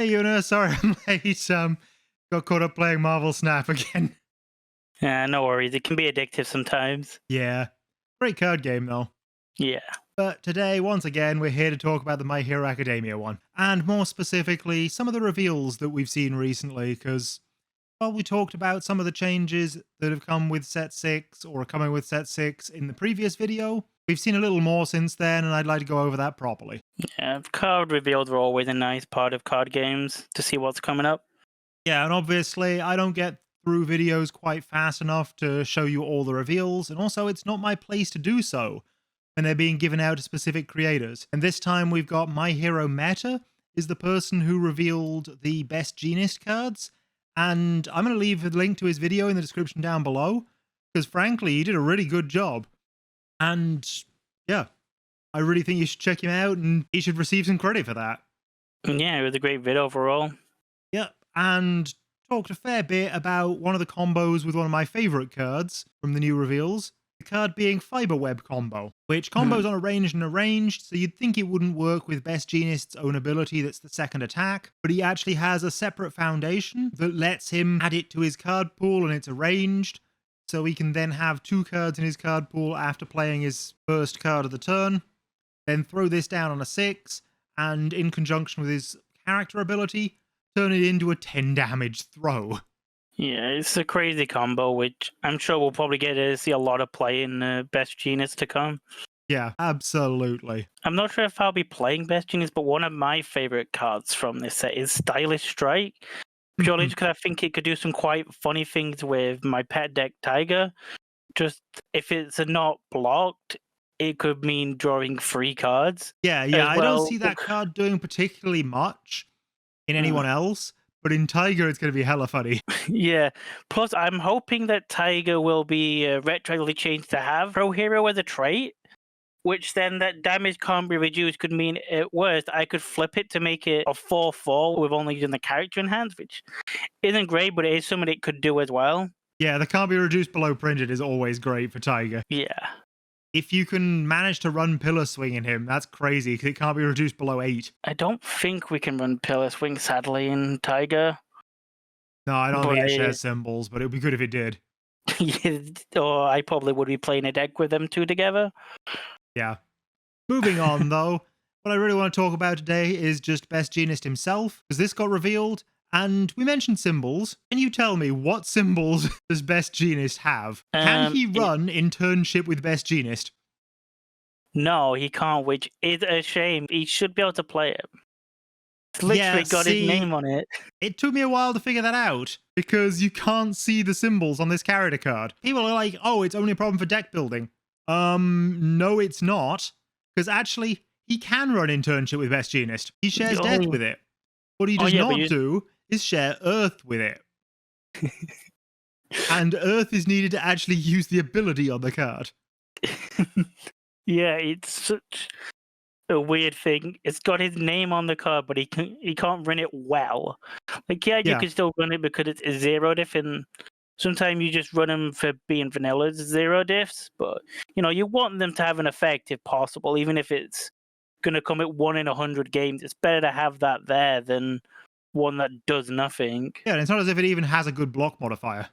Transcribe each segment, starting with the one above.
Hey, Una, sorry I'm late. Got caught up playing Marvel Snap again. Yeah, no worries. It can be addictive sometimes. Yeah. Great card game, though. Yeah. But today, once again, we're here to talk about the My Hero Academia one. And more specifically, some of the reveals that we've seen recently, because, well, we talked about some of the changes that have come with Set 6, or are coming with Set 6 in the previous video. We've seen a little more since then, and I'd like to go over that properly. Yeah, card reveals are always a nice part of card games to see what's coming up. Yeah, and obviously, I don't get through videos quite fast enough to show you all the reveals, and also it's not my place to do so when they're being given out to specific creators. And this time we've got My Hero Meta is the person who revealed the best Jeanist cards, and I'm going to leave a link to his video in the description down below, because frankly, he did a really good job. And yeah, I really think you should check him out, and he should receive some credit for that. Yeah, it was a great video overall. Yep, and talked a fair bit about one of the combos with one of my favorite cards from the new reveals, the card being Fiber Web combo, which combos on a ranged and a ranged, so you'd think it wouldn't work with Best Jeanist's own ability that's the second attack, but he actually has a separate foundation that lets him add it to his card pool, and it's arranged, so he can then have 2 cards in his card pool after playing his first card of the turn, then throw this down on a 6, and in conjunction with his character ability, turn it into a 10 damage throw. Yeah, it's a crazy combo, which I'm sure we'll probably get to see a lot of play in Best Jeanist to come. Yeah, absolutely. I'm not sure if I'll be playing Best Jeanist, but one of my favorite cards from this set is Stylish Strike. Purely because I think it could do some quite funny things with my pet deck Tiger. Just if it's not blocked, it could mean drawing 3 cards. Yeah, I don't see that card doing particularly much in anyone else, but in Tiger it's going to be hella funny. Yeah, plus I'm hoping that Tiger will be retroactively changed to have Pro Hero as a trait, which then that damage can't be reduced could mean at worst I could flip it to make it a 4/4 with only using the character in hand, which isn't great, but it is something it could do as well. Yeah, the can't be reduced below printed is always great for Tiger. Yeah. If you can manage to run Pillar Swing in him, that's crazy, because it can't be reduced below 8. I don't think we can run Pillar Swing, sadly, in Tiger. No, I don't think it shares symbols, but it would be good if it did. Or I probably would be playing a deck with them 2 together. Yeah. Moving on, though, what I really want to talk about today is just Best Jeanist himself, because this got revealed, and we mentioned symbols. Can you tell me what symbols does Best Jeanist have? Can he run internship with Best Jeanist? No, he can't, which is a shame. He should be able to play it. It's literally got his name on it. It took me a while to figure that out, because you can't see the symbols on this character card. People are like, oh, it's only a problem for deck building. No, it's not, because actually, he can run internship with Best Jeanist. He shares death with it. What he does not do is share Earth with it. And Earth is needed to actually use the ability on the card. Yeah, it's such a weird thing. It's got his name on the card, but he can't run it well. Like, you can still run it because it's a 0 diff, and sometimes you just run them for being vanilla 0 diffs, but you want them to have an effect if possible, even if it's going to come at 1 in 100 games. It's better to have that there than one that does nothing. Yeah, and it's not as if it even has a good block modifier.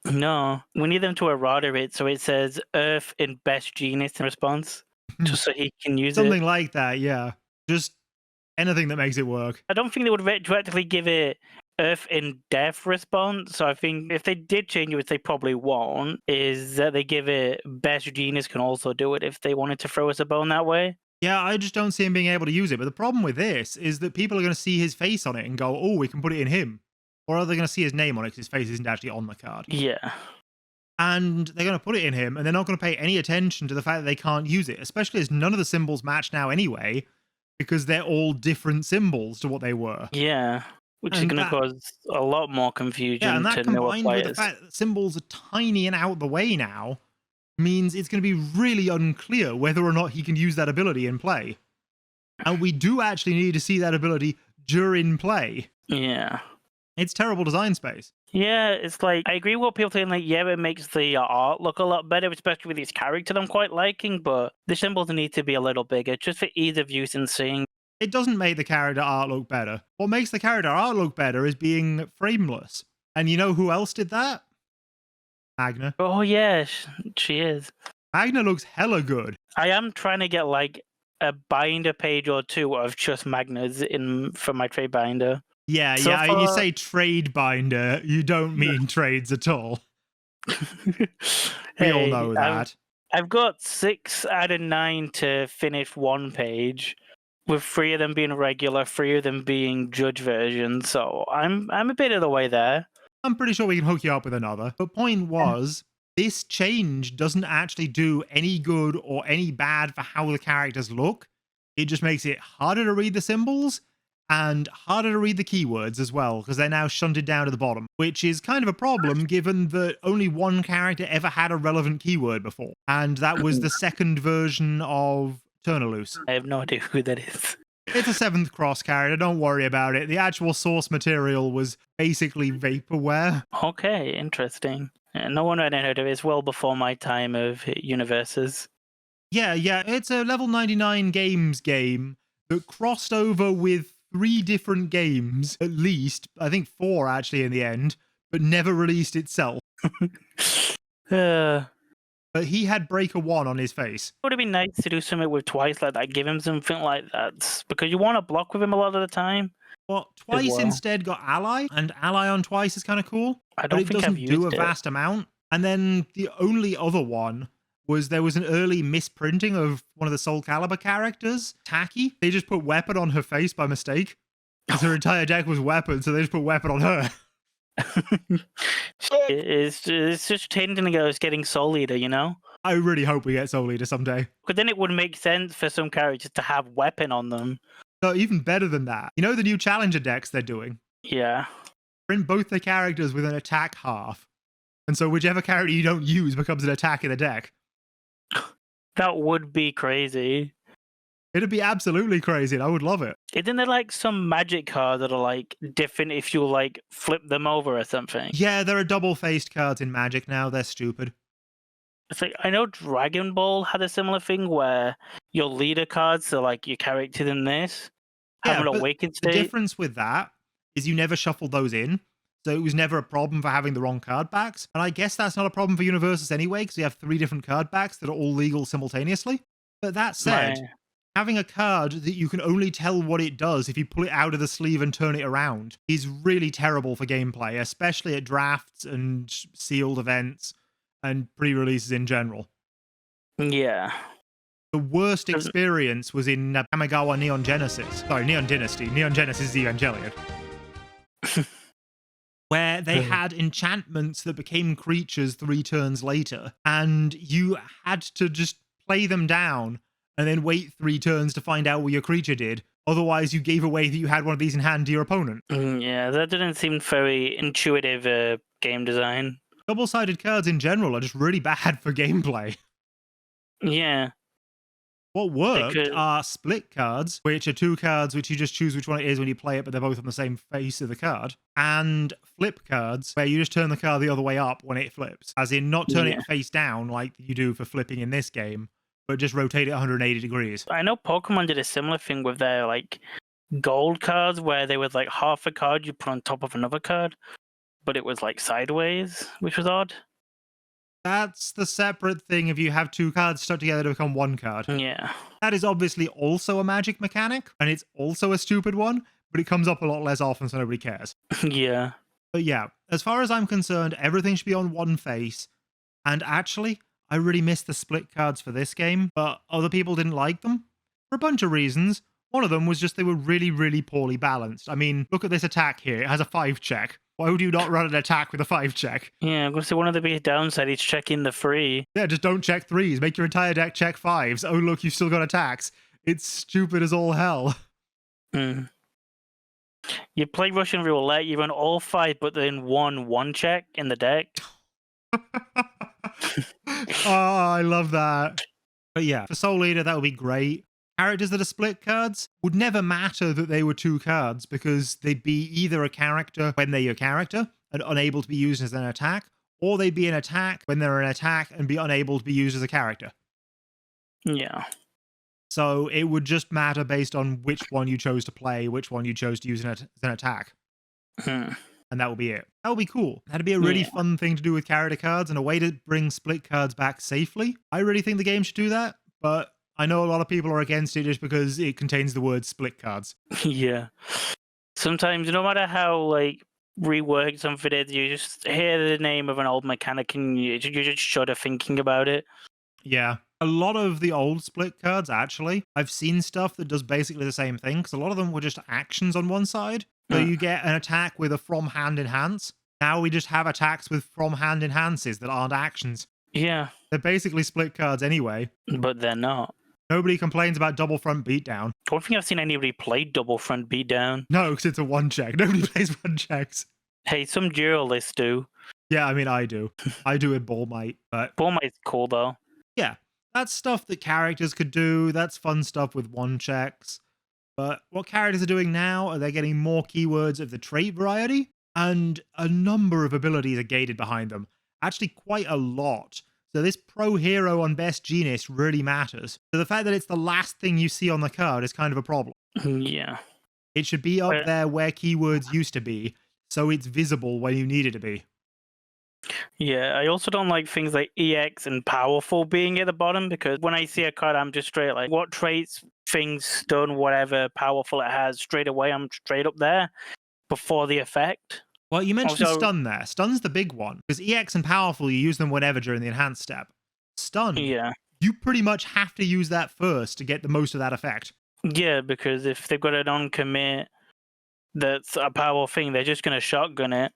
No, we need them to errata it so it says Earth in Best Jeanist in response, just so he can use something like that. Yeah, just anything that makes it work. I don't think they would retroactively give it Earth in Death response. So I think if they did change it, which they probably won't, is that they give it Best Jeanist can also do it if they wanted to throw us a bone that way. Yeah, I just don't see him being able to use it. But the problem with this is that people are going to see his face on it and go, oh, we can put it in him. Or are they going to see his name on it because his face isn't actually on the card? Yeah. And they're going to put it in him, and they're not going to pay any attention to the fact that they can't use it, especially as none of the symbols match now anyway, because they're all different symbols to what they were. Yeah, which is going to cause a lot more confusion and that to newer combined players. with the fact that symbols are tiny and out the way now means it's going to be really unclear whether or not he can use that ability in play. And we do actually need to see that ability during play. Yeah. It's terrible design space. Yeah, it's like, I agree with what people saying, like, yeah, it makes the art look a lot better, especially with these characters I'm quite liking, but the symbols need to be a little bigger, just for ease of use and seeing. It doesn't make the character art look better. What makes the character art look better is being frameless. And you know who else did that? Magna. Oh yeah, she is. Magna looks hella good. I am trying to get like a binder page or two of just Magnas for my trade binder. Yeah, So yeah. far- You say trade binder, you don't mean trades at all. We all know that. I've got 6 out of 9 to finish one page, with 3 of them being regular, 3 of them being judge versions. So I'm a bit of the way there. I'm pretty sure we can hook you up with another. But point was, this change doesn't actually do any good or any bad for how the characters look. It just makes it harder to read the symbols and harder to read the keywords as well, because they're now shunted down to the bottom, which is kind of a problem given that only one character ever had a relevant keyword before, and that was the second version of Turnaloose. I have no idea who that is. It's a 7th cross character, don't worry about it. The actual source material was basically vaporware. Okay, interesting. No one I heard of it. It's well before my time of UniVersus. Yeah, it's a level 99 games game that crossed over with 3 different games, at least, I think 4 actually in the end, but never released itself. But he had Breaker 1 on his face. It would have been nice to do something with Twice like that, give him something like that, because you want to block with him a lot of the time. Well, Twice instead got Ally, and Ally on Twice is kind of cool, I don't but it think doesn't I've do a used it. vast amount. And then the only other one was there was an early misprinting of one of the Soul Calibur characters, Taki. They just put weapon on her face by mistake. Because her entire deck was weapon, so they just put weapon on her. It's just tending to go, it's getting Soul Eater, you know? I really hope we get Soul Eater someday. Because then it would make sense for some characters to have weapon on them. No, even better than that. You know the new Challenger decks they're doing? Yeah. Print both the characters with an attack half. And so whichever character you don't use becomes an attack in the deck. That would be crazy. It'd be absolutely crazy, and I would love it. Isn't there like some magic cards that are like different if you like flip them over or something? Yeah, there are double-faced cards in Magic now. They're stupid. It's like, I know Dragon Ball had a similar thing where your leader cards, so like your characters in this, have an awakened state. The difference with that is you never shuffle those in, so it was never a problem for having the wrong card backs. And I guess that's not a problem for UniVersus anyway, because you have 3 different card backs that are all legal simultaneously. But that said, having a card that you can only tell what it does if you pull it out of the sleeve and turn it around is really terrible for gameplay, especially at drafts and sealed events and pre-releases in general. Yeah. The worst experience was in Kamigawa Neon Genesis. Sorry, Neon Dynasty. Neon Genesis Evangelion. Where they had enchantments that became creatures 3 turns later, and you had to just play them down and then wait 3 turns to find out what your creature did. Otherwise, you gave away that you had one of these in hand to your opponent. Yeah, that didn't seem very intuitive game design. Double-sided cards in general are just really bad for gameplay. Yeah. What worked are split cards, which are 2 cards which you just choose which one it is when you play it, but they're both on the same face of the card. And flip cards, where you just turn the card the other way up when it flips. As in, not turn it face down like you do for flipping in this game, but just rotate it 180 degrees. I know Pokemon did a similar thing with their like gold cards, where they was like half a card you put on top of another card, but it was like sideways, which was odd. That's the separate thing if you have 2 cards stuck together to become 1 card. Yeah. That is obviously also a Magic mechanic, and it's also a stupid one, but it comes up a lot less often so nobody cares. Yeah. But yeah, as far as I'm concerned, everything should be on one face. And actually, I really missed the split cards for this game, but other people didn't like them for a bunch of reasons. One of them was just they were really, really poorly balanced. I mean, look at this attack here. It has a 5 check. Why would you not run an attack with a 5 check? Yeah, I'm going to say one of the biggest downsides is checking the 3. Yeah, just don't check 3s. Make your entire deck check 5s. Oh, look, you've still got attacks. It's stupid as all hell. You play Russian roulette, you run all 5, but then 1 check in the deck. Oh, I love that. But yeah, for Soul Eater, that would be great. Characters that are split cards would never matter that they were 2 cards because they'd be either a character when they're your character and unable to be used as an attack, or they'd be an attack when they're an attack and be unable to be used as a character. Yeah. So it would just matter based on which one you chose to play, which one you chose to use as an attack. Hmm. And that would be it. That would be cool. That'd be a really fun thing to do with character cards and a way to bring split cards back safely. I really think the game should do that, but I know a lot of people are against it just because it contains the word split cards. Yeah. Sometimes, no matter how like reworked something is, you just hear the name of an old mechanic and you just shudder thinking about it. Yeah. A lot of the old split cards, actually, I've seen stuff that does basically the same thing, because a lot of them were just actions on one side. So you get an attack with a from hand enhance. Now we just have attacks with from hand enhances that aren't actions. Yeah. They're basically split cards anyway. But they're not. Nobody complains about double front beatdown. I don't think I've seen anybody play double front beatdown. No, because it's a one check. Nobody plays one checks. Hey, some duelists do. Yeah, I mean, I do. I do with Ball Might, but... Ball Might's cool, though. Yeah, that's stuff that characters could do. That's fun stuff with one checks. But what characters are doing now are they're getting more keywords of the trait variety, and a number of abilities are gated behind them. Actually, quite a lot. So this pro hero on best Jeanist really matters. So the fact that it's the last thing you see on the card is kind of a problem. Yeah. It should be up there where keywords used to be, so it's visible when you need it to be. Yeah, I also don't like things like EX and powerful being at the bottom, because when I see a card, I'm just straight like, what traits, things, stun, whatever powerful it has, straight away, I'm straight up there before the effect. Well, you mentioned Also, stun there. Stun's the big one, because EX and powerful, you use them whenever during the enhanced step. Stun, yeah. you pretty much have to use that first to get the most of that effect. Yeah, because if they've got an on-commit that's a powerful thing, they're just going to shotgun it.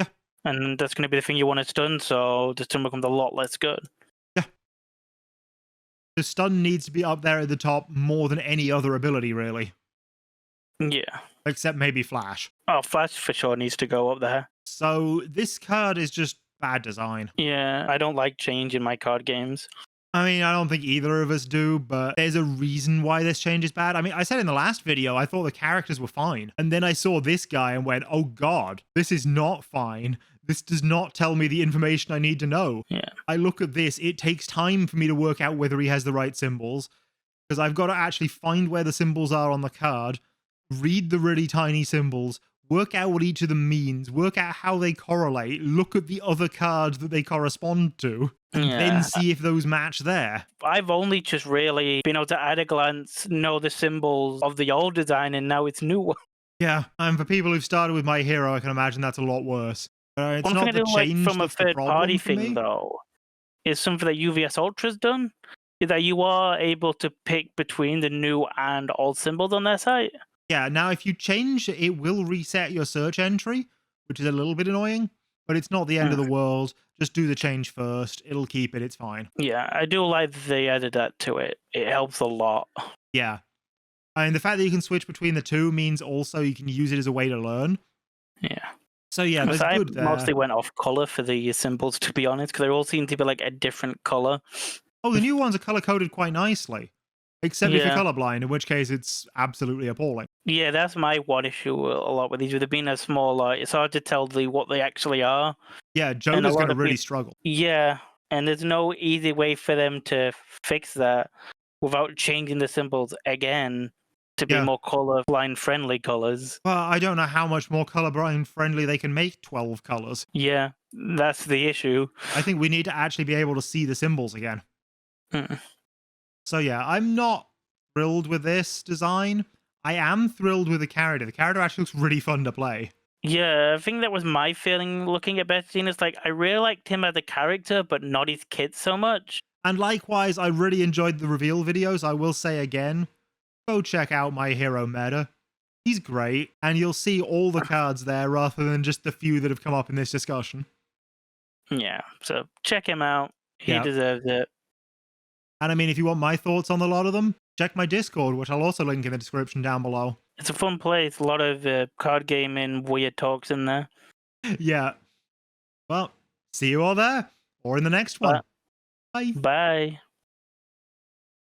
Yeah. And that's going to be the thing you want to stun, so the stun becomes a lot less good. Yeah. The stun needs to be up there at the top more than any other ability, really. Yeah. Except maybe Flash. Oh, Flash for sure needs to go up there. So this card is just bad design. Yeah, I don't like change in my card games. I mean, I don't think either of us do, but there's a reason why this change is bad. I mean, I said in the last video, I thought the characters were fine. And then I saw this guy and went, oh God, this is not fine. This does not tell me the information I need to know. Yeah. I look at this, it takes time for me to work out whether he has the right symbols, because I've got to actually find where the symbols are on the card, read the really tiny symbols, work out what each of them means, work out how they correlate, look at the other cards that they correspond to, and then see if those match there. I've only just really been able to, at a glance, know the symbols of the old design, and now it's new. Yeah, and for people who've started with My Hero, I can imagine that's a lot worse. It's One not thing I the do like change from a that's the third-party problem for me. thing, though, is something that UVS Ultra's done, is that you are able to pick between the new and old symbols on their site. Yeah, now if you change, it will reset your search entry, which is a little bit annoying, but it's not the end of the world. Just do the change first. It'll keep it. It's fine. Yeah, I do like that they added that to it. It helps a lot. Yeah. And the fact that you can switch between the two means also you can use it as a way to learn. Yeah. So yeah, there's I good there. mostly went off color for the symbols, to be honest, because they all seem to be like a different color. Oh, the new ones are color-coded quite nicely. Except if you're colorblind, in which case it's absolutely appalling. Yeah, that's my one issue a lot with these. With it being a small, it's hard to tell what they actually are. Yeah, Jona's going to really struggle. Yeah, and there's no easy way for them to fix that without changing the symbols again to be more colorblind friendly colors. Well, I don't know how much more colorblind friendly they can make 12 colors. Yeah, that's the issue. I think we need to actually be able to see the symbols again. So yeah, I'm not thrilled with this design. I am thrilled with the character. The character actually looks really fun to play. Yeah, I think that was my feeling looking at Best Jeanist. Like, I really liked him as a character, but not his kit so much. And likewise, I really enjoyed the reveal videos. I will say again, go check out My Hero meta. He's great, and you'll see all the cards there rather than just the few that have come up in this discussion. Yeah, so check him out. He deserves it. And I mean, if you want my thoughts on a lot of them, check my Discord, which I'll also link in the description down below. It's a fun place. A lot of card gaming, weird talks in there. Yeah. Well, see you all there, or in the next one. Bye. Bye. Bye.